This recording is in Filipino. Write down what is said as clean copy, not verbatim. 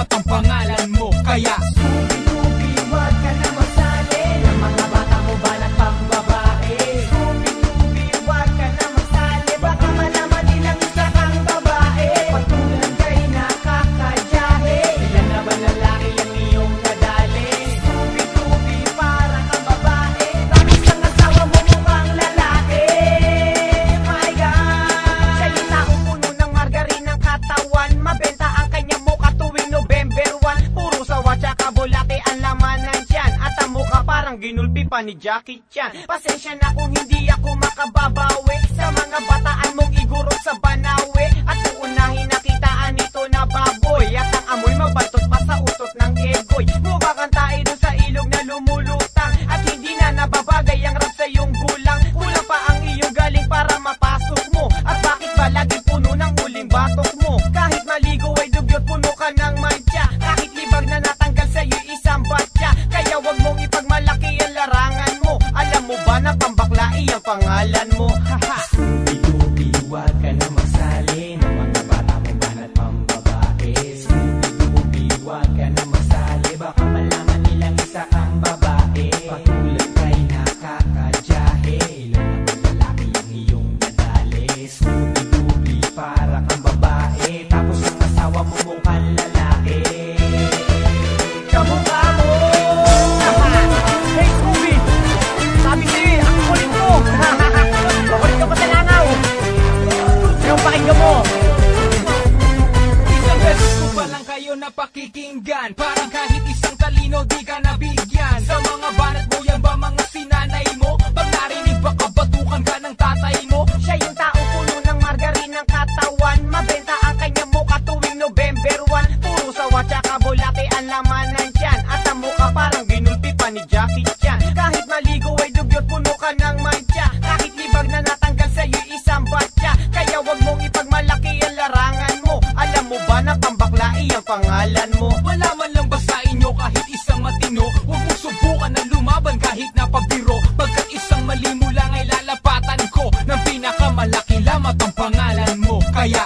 lamat ang pangalan mo. Kaya Scooby-Dooby, wag ka na magsali ng mga bata mo balat pang babae. Scooby-Dooby, wag ka na magsali, baka malaman nilang isa kang babae. Patulang kay nakakadyahe, ilan na ba lalaki ang iyong nadali? Scooby-Dooby, parang kang babae, tapos ang asawa mo mukhang lalaki. My God, siya yung taong puno ng margarin ng katawan, mabenta ang kanyang mukha tuwing November 1. Puro sawa tsaka bulate ang laman ng tiyan, at ang mukha parang ginulpi pa ni Jackie Chan. Pasensya na kung hindi ako makababawi sa mga bataan mong igurot sa banawe, at uunahin nakitaan nito na baboy, at ang amoy mabaltot pa sa utot ng egoy. Mukha kang tae dun sa ilog na lumulutang, at hindi na nababagay ang rap sa iyong gulang. Kulang pa ang iyong galing para mapasok mo, at bakit ba lagi puno ng uling batok mo? Kahit maligo ay dugyot, puno ka ng mantsa, kahit libag na natanggal sa'yo isang batya. Kaya wag mong ipagmalaki ang larangan mo, alam mo ba na pambaklai ang pangalan mo? Haha. Scooby-Dooby, wag ka na magsali ng mga bata mong banat pambabae. Scooby-Dooby, wag ka na magsali, baka malaman nilang isa kang babae. Patulad kay nakakadyahe, ilan na lalaki ang iyong nadali. Scooby-Dooby, para kang babae, tapos ang asawa mo mukhang lalaki. Kamukha mo! Hey Scooby! Sabi sa'yo, ang kulit mo! Makulit ka pa sa langaw! Yung pakinggan mo! isang beses ko pa lang kayo napakikinggan, parang kahit isang talino di ka nabigyan. Sa mga banat mo yan ba mga sinanay mo? Pag narinig ba kabatukan ka ng tatay mo? Siya yung taong puno ng margarin ng katawan, mabenta ang kanyang mukha tuwing November 1. Puro sawa tsaka bulate ang laman ng tiyan, at ang mukha parang ginulpi pa ni Jackie Chan. Kahit maligo ay dugyot, puno ka ng mantsa, kahit libag na natanggal sa'yo isang batya. Kaya wag mong ipagmalaki ang larangan mo, alam mo ba na pambaklai ang pangalan mo? Wala man lang ba sa inyo kahit isang matino? Huwag mong subukan na lumaban kahit napabiro, pagkat isang mali mo lang ay lalapatan ko ng pinakamalaki lamat ang pangalan mo. Kaya